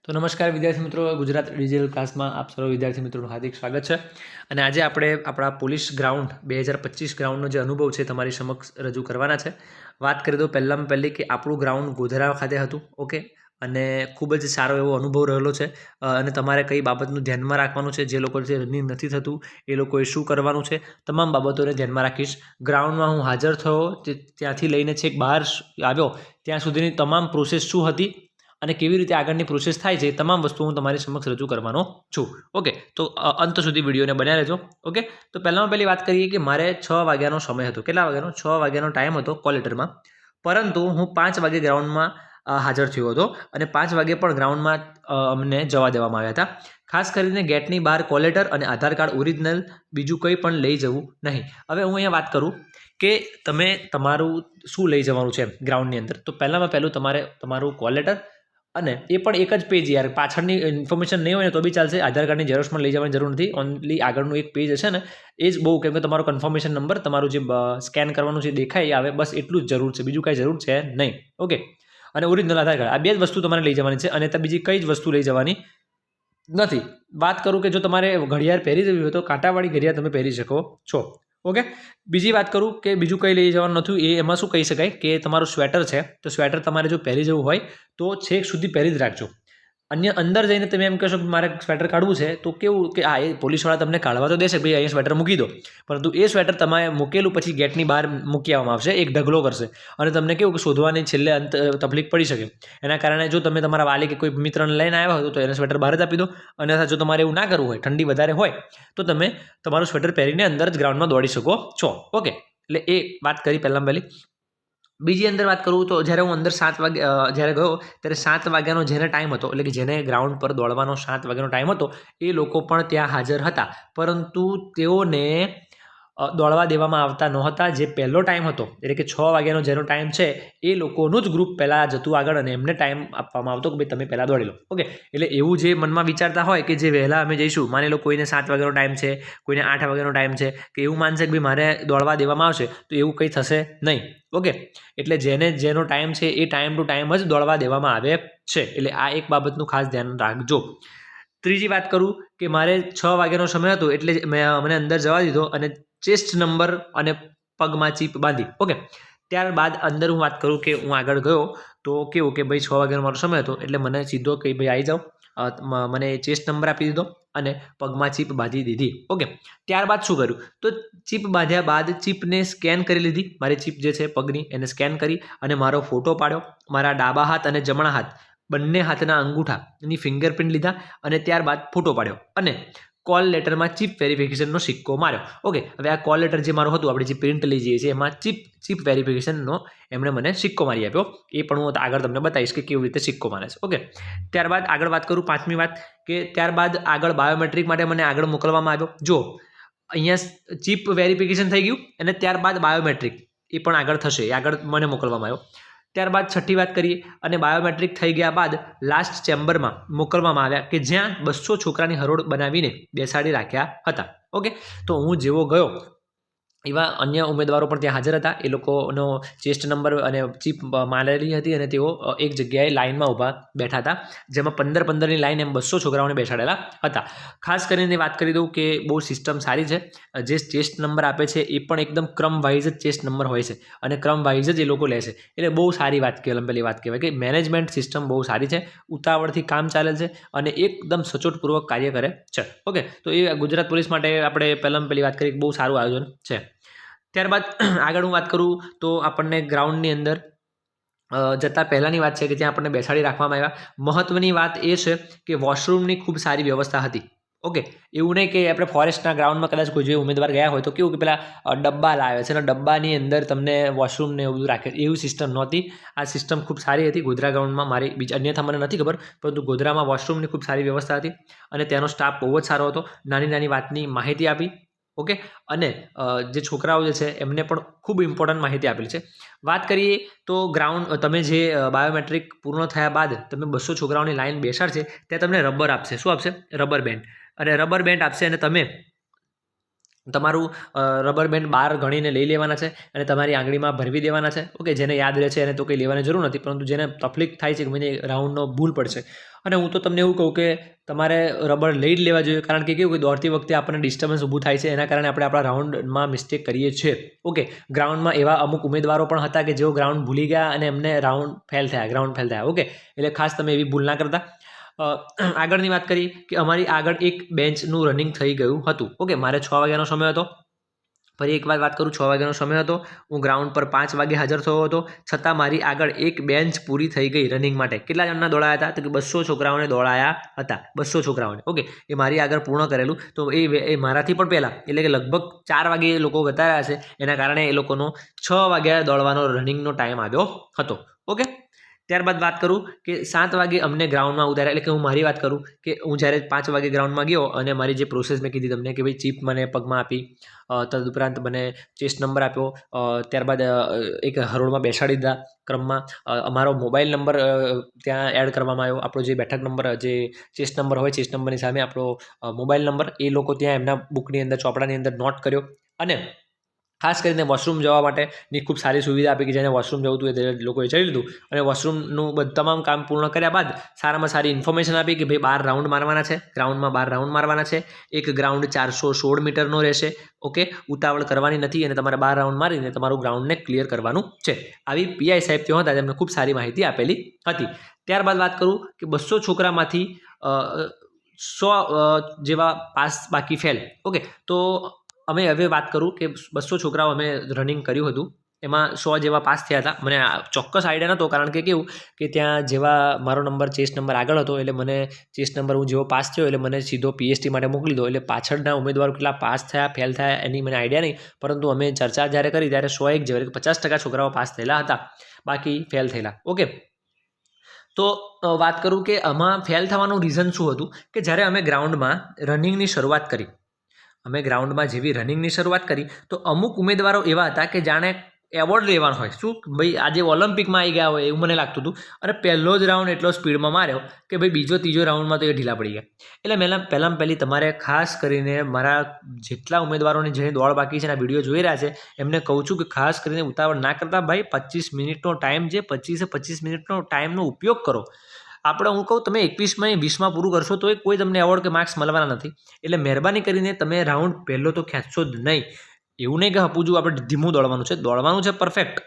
તો નમસ્કાર વિદ્યાર્થી મિત્રો, ગુજરાત ડિજિટલ ક્લાસમાં આપ સર્વ વિદ્યાર્થી મિત્રોનું હાર્દિક સ્વાગત છે. અને આજે આપણે આપણા પોલીસ ગ્રાઉન્ડ 2025 ગ્રાઉન્ડનો જે અનુભવ છે તમારી સમક્ષ રજૂ કરવાના છે. વાત કરી દો પહેલાં પહેલી કે આપણું ગ્રાઉન્ડ ગોધરા ખાતે હતું. ઓકે, અને ખૂબ જ સારો એવો અનુભવ રહેલો છે. અને તમારે કઈ બાબતનું ધ્યાનમાં રાખવાનું છે, જે લોકો રનિંગ નથી થતું એ લોકોએ શું કરવાનું છે, તમામ બાબતોને ધ્યાનમાં રાખીશ. ગ્રાઉન્ડમાં હું હાજર થયો ત્યાંથી લઈને છેક બહાર આવ્યો ત્યાં સુધીની તમામ પ્રોસેસ શું હતી અને કેવી રીતે આગળની પ્રોસેસ થાય છે, તમામ વસ્તુ હું તમારી સમક્ષ રજૂ કરવાનો છું. ઓકે, તો અંત સુધી વિડીયોને બન્યા રહેજો. ઓકે, તો પહેલામાં પહેલી વાત કરીએ કે મારે 6 વાગ્યાનો સમય હતો. કેટલા વાગ્યાનો? 6 વાગ્યાનો ટાઈમ હતો કોલ લેટરમાં. પરંતુ હું 5 વાગે ગ્રાઉન્ડમાં હાજર થયો હતો અને 5 વાગે પણ ગ્રાઉન્ડમાં અમને જવા દેવામાં આવ્યા હતા. ખાસ કરીને ગેટની બહાર કોલ લેટર અને આધાર કાર્ડ ઓરિજિનલ, બીજું કંઈ પણ લઈ જવું નહીં. હવે હું અહીંયા વાત કરું કે તમે તમારું શું લઈ જવાનું છે ગ્રાઉન્ડની અંદર. તો પહેલામાં પહેલું તમારે તમારું કોલ લેટર, અને એ પણ એક જ પેજ, યાર પાછળની ઇન્ફોર્મેશન નહીં હોય ને તો બી ચાલશે. આધાર કાર્ડની ઝેરોક્ષ પણ લઈ જવાની જરૂર નથી. ઓનલી આગળનું એક પેજ હશે ને એ જ બહુ, કેમ કે તમારો કન્ફર્મેશન નંબર, તમારું જે સ્કેન કરવાનું જે દેખાય આવે, બસ એટલું જ જરૂર છે, બીજું કાંઈ જરૂર છે નહીં. ઓકે, અને ઓરિજિનલ આધાર કાર્ડ, આ બે જ વસ્તુ તમારે લઈ જવાની છે અને ત્યાં બીજી કઈ જ વસ્તુ લઈ જવાની નથી. વાત કરું કે જો તમારે ઘડિયાળ પહેરી જવી હોય તો કાંટાવાળી ઘડિયાળ તમે પહેરી શકો છો. ઓકે, બીજી વાત કરું કે બીજું કંઈ લઈ જવાનું નથી. એમાં શું કહી શકાય કે તમારું સ્વેટર છે તો સ્વેટર તમારે જો પહેરી જવું હોય તો છેક સુધી પહેરી જ રાખજો. અન્ય અંદર જઈને તમે એમ કહેશો કે મારે સ્વેટર કાઢવું છે તો કેવું કે એ પોલીસવાળા તમને કાઢવા તો દેશે, ભાઈ અહીંયા સ્વેટર મૂકી દો, પરંતુ એ સ્વેટર તમારે મૂકેલું પછી ગેટની બહાર મૂકી આવવામાં આવશે, એક ઢગલો કરશે અને તમને કેવું કે શોધવાની છેલ્લે અંત તકલીફ પડી શકે. એના કારણે જો તમે તમારા વાલી કે કોઈ મિત્રને લઈને આવ્યા હોય તો એને સ્વેટર બહાર જ આપી દો. અને જો તમારે એવું ના કરવું હોય, ઠંડી વધારે હોય, તો તમે તમારું સ્વેટર પહેરીને અંદર જ ગ્રાઉન્ડમાં દોડી શકો છો. ઓકે, એટલે એ વાત કરી પહેલાં પહેલી. બીજી અંદર વાત કરું તો જ્યારે હું અંદર 7 વાગે જ્યારે ગયો ત્યારે 7 વાગ્યાનો જેને ટાઈમ હતો, એટલે કે જેને ગ્રાઉન્ડ પર દોડવાનો 7 વાગ્યાનો ટાઈમ હતો, એ લોકો પણ ત્યાં હાજર હતા, પરંતુ તેઓને દોડવા દેવામાં આવતા નહોતા. જે પહેલો ટાઈમ હતો, એટલે કે 6 વાગ્યાનો જેનો ટાઈમ છે, એ લોકોનું જ ગ્રુપ પહેલાં જતું આગળ અને એમને ટાઈમ આપવામાં આવતો કે ભાઈ તમે પહેલાં દોડી લો. ઓકે, એટલે એવું જે મનમાં વિચારતા હોય કે જે વહેલા અમે જઈશું, માની લો કોઈને 7 વાગ્યાનો ટાઈમ છે, કોઈને 8 વાગ્યાનો ટાઈમ છે, કે એવું માનશે કે ભાઈ મારે દોડવા દેવામાં આવશે, તો એવું કંઈ થશે નહીં. ઓકે, એટલે જેનો ટાઈમ છે એ ટાઈમ ટુ ટાઈમ જ દોડવા દેવામાં આવે છે. એટલે આ એક બાબતનું ખાસ ધ્યાન રાખજો. ત્રીજી વાત કરું કે મારે 6 વાગ્યાનો સમય હતો એટલે મને અંદર જવા દીધો અને ચેસ્ટ નંબર અને પગમાં ચીપ બાંધી. ઓકે, ત્યારબાદ અંદર હું વાત કરું કે હું આગળ ગયો તો કેવું કે ભાઈ 6 વાગ્યાનો મારો સમય હતો એટલે મને સીધો કે ભાઈ આવી જાઓ, મને ચેસ્ટ નંબર આપી દીધો અને પગમાં ચીપ બાંધી દીધી. ઓકે, ત્યારબાદ શું કર્યું તો ચીપ બાંધ્યા બાદ ચીપને સ્કેન કરી લીધી. મારી ચીપ જે છે પગની એને સ્કેન કરી અને મારો ફોટો પાડ્યો. મારા ડાબા હાથ અને જમણા હાથ બંને હાથના અંગૂઠાની ફિંગરપ્રિન્ટ લીધા અને ત્યારબાદ ફોટો પાડ્યો અને કોલ લેટરમાં ચીપ વેરિફિકેશનનો સિક્કો માર્યો. ઓકે, હવે આ કોલ લેટર જે મારું હતું, આપણે જે પ્રિન્ટ લઈ જઈએ છીએ, એમાં ચીપ વેરિફિકેશનનો એમણે મને સિક્કો મારી આપ્યો. એ પણ હું આગળ તમને બતાવીશ કે કેવી રીતે સિક્કો મારે છે. ઓકે, ત્યારબાદ આગળ વાત કરું, પાંચમી વાત કે ત્યારબાદ આગળ બાયોમેટ્રિક માટે મને આગળ મોકલવામાં આવ્યો. જો અહીંયા ચીપ વેરિફિકેશન થઈ ગયું અને ત્યારબાદ બાયોમેટ્રિક એ પણ આગળ થશે, એ આગળ મને મોકલવામાં આવ્યો. ત્યારબાદ છઠ્ઠી વાત કરીએ અને બાયોમેટ્રિક થઈ ગયા બાદ લાસ્ટ ચેમ્બરમાં મોકલવામાં આવ્યા કે જ્યાં 200 છોકરાની હરોળ બનાવીને બેસાડી રાખ્યા હતા. ઓકે, તો હું જેવો ગયો એવા અન્ય ઉમેદવારો પણ ત્યાં હાજર હતા. એ લોકોનો ચેસ્ટ નંબર અને ચીપ મારેલી હતી અને તેઓ એક જગ્યાએ લાઇનમાં ઊભા બેઠા હતા, જેમાં 15-15ની લાઇન એમ 200 છોકરાઓને બેસાડેલા હતા. ખાસ કરીને વાત કરી દઉં કે બહુ સિસ્ટમ સારી છે. જે ચેસ્ટ નંબર આપે છે એ પણ એકદમ ક્રમ વાઇઝ જ ચેસ્ટ નંબર હોય છે અને ક્રમ વાઇઝ જ એ લોકો લે છે. એટલે બહુ સારી વાત કહેવાય. પહેલી વાત કહેવાય કે મેનેજમેન્ટ સિસ્ટમ બહુ સારી છે, ઉતાવળથી કામ ચાલે છે અને એકદમ સચોટપૂર્વક કાર્ય કરે છે. ઓકે, તો એ ગુજરાત પોલીસ માટે આપણે પહેલી વાત કરીએ કે બહુ સારું આયોજન છે. ત્યારબાદ આગળ હું વાત કરું તો આપણને ગ્રાઉન્ડની અંદર જતાં પહેલાંની વાત છે કે ત્યાં આપણને બેસાડી રાખવામાં આવ્યા. મહત્ત્વની વાત એ છે કે વોશરૂમની ખૂબ સારી વ્યવસ્થા હતી. ઓકે, એવું નહીં કે આપણે ફોરેસ્ટના ગ્રાઉન્ડમાં કદાચ કોઈ જે ઉમેદવાર ગયા હોય તો કેવું કે પેલા ડબ્બા લાવે છે અને ડબ્બાની અંદર તમને વોશરૂમને એવું બધું રાખે, એવી સિસ્ટમ નહોતી. આ સિસ્ટમ ખૂબ સારી હતી ગોધરા ગ્રાઉન્ડમાં. મારી અન્યથા મને નથી ખબર, પરંતુ ગોધરામાં વોશરૂમની ખૂબ સારી વ્યવસ્થા હતી અને ત્યાંનો સ્ટાફ બહુ જ સારો હતો. નાની નાની વાતની માહિતી આપી. ઓકે, અને જે છોકરાઓ જે છે એમને પણ ખૂબ ઇમ્પોર્ટન્ટ માહિતી આપેલી છે. વાત કરીએ તો ગ્રાઉન્ડ તમે જે બાયોમેટ્રિક પૂર્ણ થયા બાદ તમે 200 છોકરાઓની લાઈન બેસાડશે ત્યાં તમને રબર આપશે. શું આપશે? Rubber band. અને રબર બેન્ડ આપશે અને તમે તમારું રબર બેન્ડ બહાર ગણીને લઈ લેવાના છે અને તમારી આંગળીમાં ભરવી દેવાના છે. ઓકે, જેને યાદ રહે છે એને તો કંઈ લેવાની જરૂર નથી, પરંતુ જેને તકલીફ થાય છે કે મને રાઉન્ડનો ભૂલ પડશે, અને હું તો તમને એવું કહું કે તમારે રબર લઈ જ લેવા જોઈએ, કારણ કે કેવું કે દોડતી વખતે આપણને ડિસ્ટર્બન્સ ઊભું થાય છે, એના કારણે આપણે આપણા રાઉન્ડમાં મિસ્ટેક કરીએ છીએ. ઓકે, ગ્રાઉન્ડમાં એવા અમુક ઉમેદવારો પણ હતા કે જેઓ ગ્રાઉન્ડ ભૂલી ગયા અને એમને ગ્રાઉન્ડ ફેલ થયા. ઓકે, એટલે ખાસ તમે એવી ભૂલ ના કરતા. આગળની વાત કરી કે અમારી આગળ એક બેન્ચનું રનિંગ થઈ ગયું હતું. ઓકે, મારે 6 વાગ્યાનો સમય હતો. ફરી એક વાત કરું, 6 વાગ્યાનો સમય હતો. હું ગ્રાઉન્ડ પર 5 વાગે હાજર થયો હતો, છતાં મારી આગળ એક બેન્ચ પૂરી થઈ ગઈ રનિંગ માટે. કેટલા જણના દોડાયા હતા? તો કે 200 છોકરાઓને દોડાયા હતા, 200 છોકરાઓને. ઓકે, એ મારી આગળ પૂર્ણ કરેલું, તો એ મારાથી પણ પહેલાં, એટલે કે લગભગ 4 વાગે એ લોકો બતાવ્યા છે, એના કારણે એ લોકોનો 6 વાગ્યા દોડવાનો રનિંગનો ટાઈમ આવ્યો હતો. ઓકે, ત્યારબાદ વાત કરું કે 7 વાગે અમને ગ્રાઉન્ડમાં ઉતાર્યા. એટલે કે હું મારી વાત કરું કે હું જ્યારે 5 વાગે ગ્રાઉન્ડમાં ગયો અને મારી જે પ્રોસેસ મેં કીધી તમને કે ભાઈ ચીપ મને પગમાં આપી, તદુપરાંત મને ચેસ્ટ નંબર આપ્યો, ત્યારબાદ એક હરોળમાં બેસાડી દીધા ક્રમમાં, અમારો મોબાઈલ નંબર ત્યાં એડ કરવામાં આવ્યો, આપણો જે બેઠક નંબર, જે ચેસ્ટ નંબર હોય, ચેસ્ટ નંબરની સામે આપણો મોબાઈલ નંબર એ લોકો ત્યાં એમના બુકની અંદર, ચોપડાની અંદર નોટ કર્યો. અને ખાસ કરીને વોશરૂમ જવા માટેની ખૂબ સારી સુવિધા આપી કે જેને વોશરૂમ જવું હતું એ લોકોએ જઈ લીધું, અને વોશરૂમનું તમામ કામ પૂર્ણ કર્યા બાદ સારામાં સારી ઇન્ફોર્મેશન આપી કે ભાઈ 12 રાઉન્ડ મારવાના છે, ગ્રાઉન્ડમાં 12 રાઉન્ડ મારવાના છે, એક ગ્રાઉન્ડ 416 મીટરનો રહેશે. ઓકે, ઉતાવળ કરવાની નથી અને તમારે 12 રાઉન્ડ મારીને તમારું ગ્રાઉન્ડને ક્લિયર કરવાનું છે. આવી પીઆઈ સાહેબ ત્યાં હતા, તેમને ખૂબ સારી માહિતી આપેલી હતી. ત્યારબાદ વાત કરું કે 200 છોકરામાંથી 100 જેવા પાસ, બાકી ફેલ. ઓકે, તો અમે હવે વાત કરું કે 200 છોકરાઓ અમે રનિંગ કર્યું હતું, એમાં 100 જેવા પાસ થયા હતા. મને ચોક્કસ આઈડિયા નહોતો, કારણ કે કેવું કે ત્યાં જેવા મારો નંબર, ચેસ્ટ નંબર આગળ હતો, એટલે મને ચેસ્ટ નંબર હું જેવો પાસ થયો એટલે મને સીધો પીએસટી માટે મોકલી દો. એટલે પાછળના ઉમેદવારો કેટલા પાસ થયા, ફેલ થયા એની મને આઈડિયા નહીં, પરંતુ અમે ચર્ચા જ્યારે કરી ત્યારે 101 જેવા, એટલે 50% છોકરાઓ પાસ થયેલા હતા, બાકી ફેલ થયેલા. ઓકે, તો વાત કરું કે આમાં ફેલ થવાનું રીઝન શું હતું કે જ્યારે અમે ગ્રાઉન્ડમાં રનિંગની શરૂઆત કરી, જેવી રનિંગની શરૂઆત કરી તો અમુક ઉમેદવારો એવા હતા કે જાણે એવોર્ડ લેવાનો હોય, શું ભાઈ આજે ઓલિમ્પિકમાં આવી ગયા હોય એવું મને લાગતું હતું. અને પહેલો જ રાઉન્ડ એટલો સ્પીડમાં માર્યો કે ભાઈ બીજો ત્રીજો રાઉન્ડમાં તો એ ઢીલા પડી ગયા. એટલે પહેલી તમારે ખાસ કરીને મારા જેટલા ઉમેદવારોની જેની દોડ બાકી છે અને વિડીયો જોઈ રહ્યા છે એમને કહું છું કે ખાસ કરીને ઉતાવળ ના કરતા ભાઈ. 25 મિનિટનો ટાઈમ છે, 25 મિનિટનો ટાઈમનો ઉપયોગ કરો. આપણે હું કહું તમે 21માં 20માં પૂરું કરશો તો કોઈ તમને એવોર્ડ કે માર્ક્સ મળવાના નથી. એટલે મહેરબાની કરીને તમે રાઉન્ડ પહેલો તો ખેંચશો જ નહીં. એવું નહીં કે હપુજું આપણે ધીમું દોડવાનું છે પરફેક્ટ,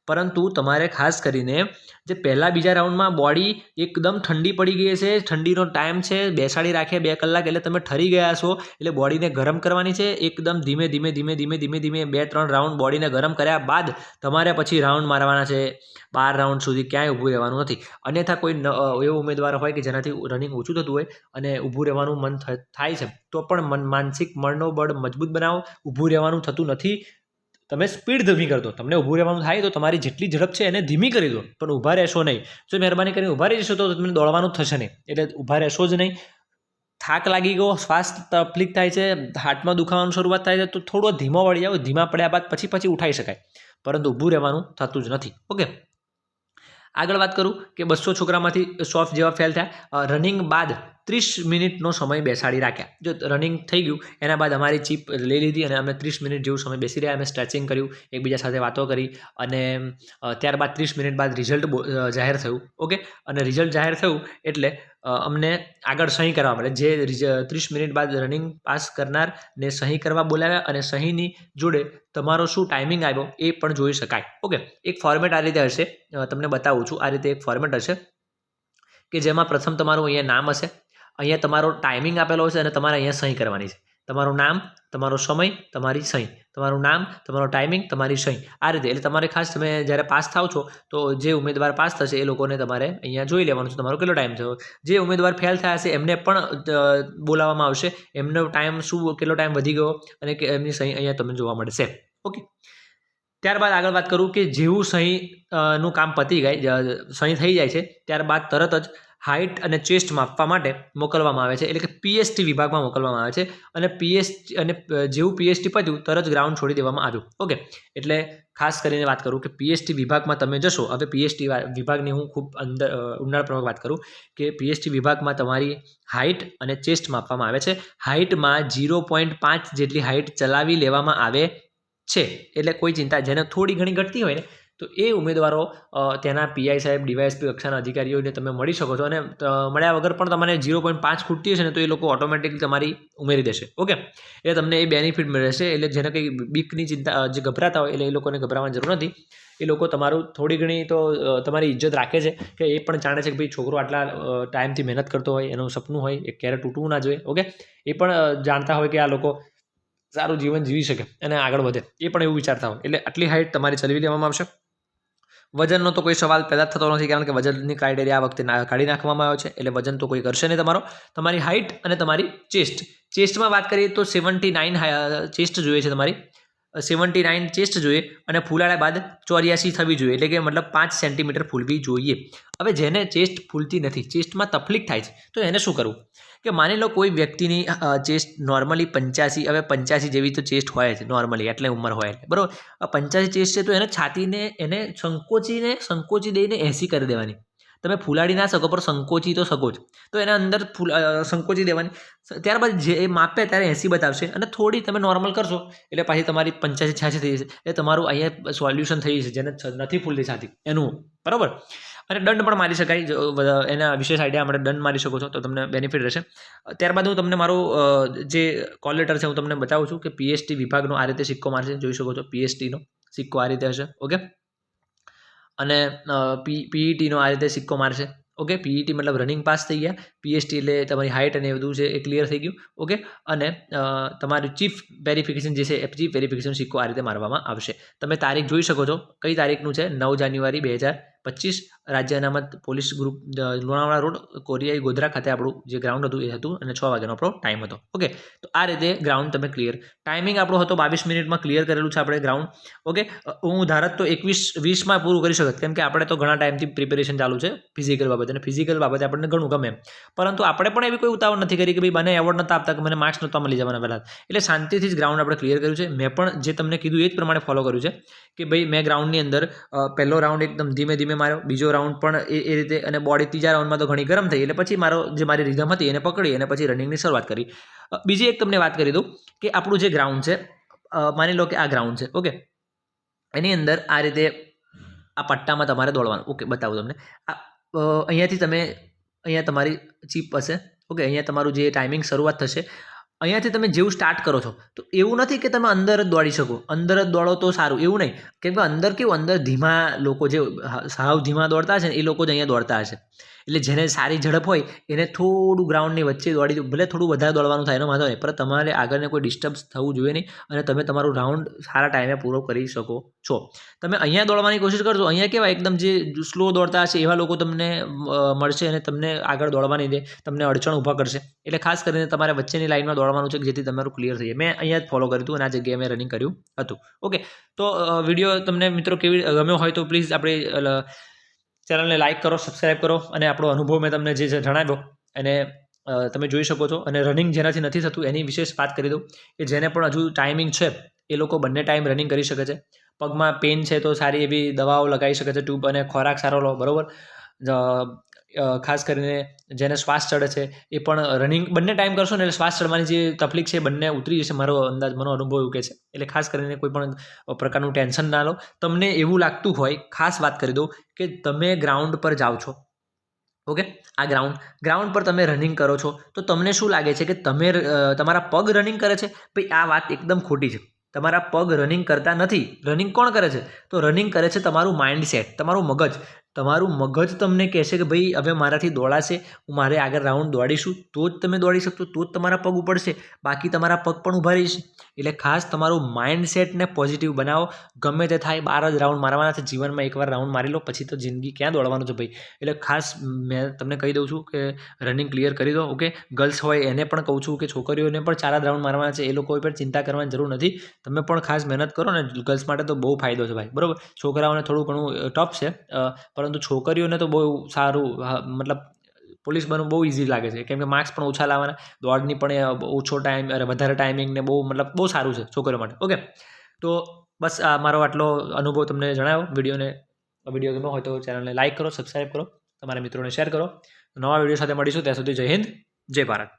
પરંતુ તમારે ખાસ કરીને જે પહેલા બીજા રાઉન્ડમાં બોડી એકદમ ઠંડી પડી ગઈ છે, ઠંડીનો ટાઈમ છે, બેસાડી રાખે 2 કલાક, એટલે તમે ઠરી ગયા છો, એટલે બોડીને ગરમ કરવાની છે. એકદમ ધીમે ધીમે 2-3 રાઉન્ડ બોડીને ગરમ કર્યા બાદ તમારે પછી રાઉન્ડ મારવાના છે. 12 રાઉન્ડ સુધી ક્યાંય ઊભું રહેવાનું નથી. અન્યથા કોઈ એવો ઉમેદવાર હોય કે જેનાથી રનિંગ ઓછું થતું હોય અને ઊભું રહેવાનું મન થાય છે, તો પણ માનસિક મનોબળ મજબૂત બનાવો. ઊભું રહેવાનું થતું નથી, તમે સ્પીડ ધીમી કરી દો. તમને ઊભું રહેવાનું થાય તો તમારી જેટલી ઝડપ છે એને ધીમી કરી દો, પણ ઊભા રહેશો નહીં. જો મહેરબાની કરીને ઊભા રહી જશો તો તમને દોડવાનું થશે નહીં, એટલે ઊભા રહેશો જ નહીં. થાક લાગી ગયો, શ્વાસ તકલીફ થાય છે, હાર્ટમાં દુખાવાનું શરૂઆત થાય છે, તો થોડો ધીમો પડી જાઓ. ધીમા પડ્યા બાદ પછી ઉઠાઈ શકાય, પરંતુ ઊભું રહેવાનું થતું જ નથી. ઓકે, આગળ વાત કરું કે 200 છોકરામાંથી 100 જેવા ફેલ થયા. રનિંગ બાદ 30 મિનિટનો સમય બેસાડી રાખ્યા. જો રનિંગ થઈ ગયું એના બાદ અમારી ચીપ લઈ લીધી અને અમે 30 મિનિટ જેવું સમય બેસી રહ્યા. અમે સ્ટ્રેચિંગ કર્યું, એકબીજા સાથે વાતો કરી, અને ત્યારબાદ 30 મિનિટ બાદ રિઝલ્ટ જાહેર થયું. ઓકે, અને રિઝલ્ટ જાહેર થયું એટલે અમને આગળ સહી કરવા મળે. જે 30 મિનિટ બાદ રનિંગ પાસ કરનારને સહી કરવા બોલાવ્યા, અને સહીની જોડે તમારો શું ટાઈમિંગ આવ્યો એ પણ જોઈ શકાય. ઓકે, એક ફોર્મેટ આ રીતે હશે, તમને બતાવું છું. આ રીતે એક ફોર્મેટ હશે કે જેમાં પ્રથમ તમારું અહીંયા નામ હશે, અહીંયા તમારો ટાઈમિંગ આપેલો હશે, અને તમારે અહીંયા સહી કરવાની છે. તમારું નામ, તમારો સમય, તમારી સહી, તમારું નામ, તમારો ટાઈમિંગ, તમારી સહી, આ રીતે. એટલે તમારે ખાસ તમે જ્યારે પાસ થાવ છો તો જે ઉમેદવાર પાસ થશે એ લોકોને તમારે અહીંયા જોઈ લેવાનું છે તમારો કેટલો ટાઈમ થયો. જે ઉમેદવાર ફેલ થયા છે એમને પણ બોલાવવામાં આવશે, એમનો ટાઈમ કેટલો ટાઈમ વધી ગયો, અને એમની સહી અહીંયા તમને જોવા મળશે. ઓકે, ત્યારબાદ આગળ વાત કરું કે જેવું સહીનું કામ પતી જાય, સહી થઈ જાય છે, ત્યારબાદ તરત જ હાઇટ અને ચેસ્ટ માપવા માટે મોકલવામાં આવે છે. એટલે કે પીએસટી વિભાગમાં મોકલવામાં આવે છે, અને જેવું પીએસટી પત્યું તરત ગ્રાઉન્ડ છોડી દેવામાં આવ્યું. ઓકે, એટલે ખાસ કરીને વાત કરું કે પીએસટી વિભાગમાં તમે જશો. હવે પીએસટી વિભાગની હું ખૂબ ઊંડાણપૂર્વક વાત કરું કે પીએસટી વિભાગમાં તમારી હાઇટ અને ચેસ્ટ માપવામાં આવે છે. હાઇટમાં 0.5 જેટલી હાઇટ ચલાવી લેવામાં આવે છે. એટલે કોઈ ચિંતા, જેને થોડી ઘણી ઘટતી હોય ને તો એ ઉમેદવારો ત્યાંના પીઆઈ સાહેબ, ડીવાયએસપી કક્ષાના અધિકારીઓને તમે મળી શકો છો. અને મળ્યા વગર પણ તમને 0.5 ખૂટતી હશે ને તો એ લોકો ઓટોમેટિકલી તમારી ઉમેરી દેશે. ઓકે, એટલે તમને એ બેનિફિટ મળશે. એટલે જેને કંઈ બીકની ચિંતા, જે ગભરાતા હોય, એટલે એ લોકોને ગભરાવાની જરૂર નથી. એ લોકો તમારું થોડી ઘણી તો તમારી ઇજ્જત રાખે છે કે એ પણ જાણે છે કે ભાઈ છોકરો આટલા ટાઈમથી મહેનત કરતો હોય, એનું સપનું હોય, એ ક્યારે તૂટવું ના જોઈએ. ઓકે, એ પણ જાણતા હોય કે આ લોકો સારું જીવન જીવી શકે અને આગળ વધે, એ પણ એવું વિચારતા હોય. એટલે આટલી હાઇટ તમારી ચલાવી લેવામાં આવશે. વજનનો તો કોઈ સવાલ પેદા થતો નથી, કારણ કે વજનની ક્રાઇટેરિયા આ વખતે કાઢી નાખવામાં આવ્યો છે. એટલે વજન તો કોઈ કરશે નહીં તમારો. તમારી હાઇટ અને તમારી ચેસ્ટમાં વાત કરીએ તો 79 ચેસ્ટ જોઈએ છે તમારી. 79 ચેસ્ટ જોઈએ અને ફૂલાળા બાદ 84 થવી જોઈએ. એટલે કે મતલબ 5 સેન્ટીમીટર ફૂલવી જોઈએ. હવે જેને ચેસ્ટ ફૂલતી નથી, ચેસ્ટમાં તકલીફ થાય છે, તો એને શું કરવું? કે માની લો કોઈ વ્યક્તિની ચેસ્ટ નોર્મલી 85, હવે 85 જેવી તો ચેસ્ટ હોય જ નોર્મલી, એટલે ઉંમર હોય એટલે બરાબર. 85 ચેસ્ટ છે તો એને છાતીને એને સંકોચી દઈને 80 કરી દેવાની. તમે ફૂલાડી ના શકો પણ સંકોચી તો શકો જ. તો એના અંદર સંકોચી દેવાની. ત્યારબાદ જે માપે ત્યારે 80 બતાવશે અને થોડી તમે નોર્મલ કરશો એટલે પાછી તમારી 85-86 થઈ જશે. એટલે તમારું અહીંયા સોલ્યુશન થઈ જશે. જેને નથી ફૂલતી છાતી એનું, બરાબર. અને દંડ પણ મારી શકાય. એના વિશેષ આઈડિયા આપણે દંડ મારી શકો છો તો તમને બેનિફિટ રહેશે. ત્યારબાદ હું તમને મારો જે કોલ લેટર છે હું તમને બતાવું છું કે પીએસટી વિભાગનો આ રીતે સિક્કો મારશે. જોઈ શકો છો પીએસટીનો સિક્કો આ રીતે હશે. ઓકે, અને પીઈટીનો આ રીતે સિક્કો મારશે. ઓકે, પીઈટી મતલબ રનિંગ પાસ થઈ ગયા. પીએસટી એટલે તમારી હાઇટ અને એ બધું છે એ ક્લિયર થઈ ગયું. ઓકે, અને તમારું ચીફ વેરિફિકેશન જે છે એ ચીફ વેરિફિકેશન સિક્કો આ રીતે મારવામાં આવશે. તમે તારીખ જોઈ શકો છો. કઈ તારીખનું છે? 9 જાન્યુઆરી 2025. રાજ્ય અનામત પોલીસ ગ્રુપ, લોણાવાડા રોડ, કોરિયાઈ ગોધરા ખાતે આપણું જે ગ્રાઉન્ડ હતું એ હતું અને 6 વાગ્યાનો આપણો ટાઈમ હતો. ઓકે, તો આ રીતે ગ્રાઉન્ડ તમે ક્લિયર, ટાઈમિંગ આપણો હતો 22 મિનિટમાં ક્લિયર કરેલું છે આપણે ગ્રાઉન્ડ. ઓકે, હું ધારત તો 21-20માં પૂરું કરી શકત, કેમ કે આપણે તો ઘણા ટાઈમથી પ્રિપેરેશન ચાલુ છે ફિઝિકલ બાબતે, અને ફિઝિકલ બાબતે આપણને ઘણું ગમે એમ. પરંતુ આપણે પણ એવી કોઈ ઉતાવળ નથી કરી કે ભાઈ મને એવોર્ડ નતા આપતા, કે મને માર્ક્સ નહોતા મળી જવાના પહેલાં. એટલે શાંતિથી જ ગ્રાઉન્ડ આપણે ક્લિયર કર્યું છે. મેં પણ જે તમને કીધું એ જ પ્રમાણે ફોલો કર્યું છે કે ભાઈ મેં ગ્રાઉન્ડની અંદર પહેલો રાઉન્ડ એકદમ ધીમે ધીમે માર્યો, બીજો રાઉન્ડ પણ એ રીતે, અને બોડી ત્રીજા રાઉન્ડમાં તો ઘણી ગરમ થઈ, એટલે પછી મારી રીધમ હતી એને પકડી અને પછી રનિંગની શરૂઆત કરી. બીજી એક તમને વાત કરી દઉં કે આપણું જે ગ્રાઉન્ડ છે, માની લો કે આ ગ્રાઉન્ડ છે. ઓકે, એની અંદર આ રીતે આ પટ્ટામાં તમારે દોડવાનું. ઓકે, બતાવું તમને. અહીંયા તમારી ચીપ હશે. ઓકે, અહીંયા તમારું જે ટાઈમિંગ શરૂઆત થશે, અહીંયાથી તમે જેવું સ્ટાર્ટ કરો છો તો એવું નથી કે તમે અંદર જ દોડી શકો. અંદર જ દોડો તો સારું એવું નહીં, કેમ કે અંદર કેવું, અંદર ધીમા લોકો, જે સાવ ધીમા દોડતા હશે ને એ લોકો જ અહીંયા દોડતા હશે. એટલે જેને સારી ઝડપ હોય એને થોડું ગ્રાઉન્ડની વચ્ચે દોડી દો, ભલે થોડું વધારે દોડવાનું થાય એનો વાંધો નહીં, પણ તમારે આગળને કોઈ ડિસ્ટર્બ થવું જોઈએ નહીં અને તમે તમારું રાઉન્ડ સારા ટાઈમે પૂરો કરી શકો છો. તમે અહીંયા દોડવાની કોશિશ કરજો. અહીંયા કેવા એકદમ જે સ્લો દોડતા હશે એવા લોકો તમને મળશે અને તમને આગળ દોડવા નહીં દે, તમને અડચણ ઊભા કરશે. એટલે ખાસ કરીને તમારે વચ્ચેની લાઇનમાં દોડવાનું છે જેથી તમારું ક્લિયર થઈ જાય. મેં અહીંયા જ ફોલો કર્યું હતું અને આ જગ્યાએ મેં રનિંગ કર્યું હતું. ઓકે, તો વિડીયો તમને મિત્રો કેવી ગમ્યો હોય તો પ્લીઝ આપણે ચેનલને લાઇક કરો, સબસ્ક્રાઈબ કરો, અને આપણો અનુભવ મેં તમને જે જણાવ્યો એને તમે જોઈ શકો છો. અને રનિંગ જેનાથી નથી થતું એની વિશેષ વાત કરી દઉં કે જેને પણ હજુ ટાઈમિંગ છે એ લોકો બંને ટાઈમ રનિંગ કરી શકે છે. પગમાં પેઇન છે તો સારી એવી દવાઓ લગાવી શકે છે, ટ્યુબ, અને ખોરાક સારો લો, બરાબર. ખાસ કરીને જેને શ્વાસ ચડે છે એ પણ રનિંગ બંને ટાઈમ કરશો ને એટલે શ્વાસ ચડવાની જે તકલીફ છે બંને ઉતરી જશે. મારો અનુભવ એવું કહે છે. એટલે ખાસ કરીને કોઈ પણ પ્રકારનું ટેન્શન ના લો. તમને એવું લાગતું હોય, ખાસ વાત કરી દઉં કે તમે ગ્રાઉન્ડ પર જાઓ છો. ઓકે, આ ગ્રાઉન્ડ પર તમે રનિંગ કરો છો તો તમને શું લાગે છે કે તમારા પગ રનિંગ કરે છે? ભાઈ આ વાત એકદમ ખોટી છે. તમારા પગ રનિંગ કરતા નથી. રનિંગ કોણ કરે છે? તો રનિંગ કરે છે તમારું માઇન્ડસેટ, તમારું મગજ. તમારું મગજ તમને કહેશે કે ભાઈ હવે મારાથી દોડાશે, મારે આગળ રાઉન્ડ દોડીશું તો જ તમે દોડી શકશો, તો જ તમારા પગ ઉપડશે, બાકી તમારા પગ પણ ઊભા રહીશે. એટલે ખાસ તમારું માઇન્ડસેટને પોઝિટિવ બનાવો. ગમે તે થાય, 12 જ રાઉન્ડ મારવાના છે જીવનમાં. એકવાર રાઉન્ડ મારી લો પછી તો જિંદગી ક્યાં દોડવાનું છે ભાઈ. એટલે ખાસ મેં તમને કહી દઉં છું કે રનિંગ ક્લિયર કરી દો. ઓકે, ગર્લ્સ હોય એને પણ કહું છું કે છોકરીઓને પણ 4 રાઉન્ડ મારવાના છે, એ લોકોએ પણ ચિંતા કરવાની જરૂર નથી. તમે પણ ખાસ મહેનત કરો ને, ગર્લ્સ માટે તો બહુ ફાયદો છે ભાઈ, બરાબર. છોકરાઓને થોડું ઘણું ટફ છે, પરંતુ છોકરીઓને તો બહુ સારું, મતલબ પોલીસ બનવું બહુ ઇઝી લાગે છે, કેમ કે માર્ક્સ પણ ઓછા લાવવાના, દોડની પણ ઓછો ટાઈમ, વધારે ટાઈમિંગ ને બહુ, મતલબ બહુ સારું છે છોકરીઓ માટે. ઓકે, તો બસ આ મારો આટલો અનુભવ તમને જણાવ્યો. વિડીયો ગમ્યો હોય તો ચેનલને લાઇક કરો, સબસ્ક્રાઈબ કરો, તમારા મિત્રોને શેર કરો. નવા વિડીયો સાથે મળીશું. ત્યાં સુધી જય હિન્દ, જય ભારત.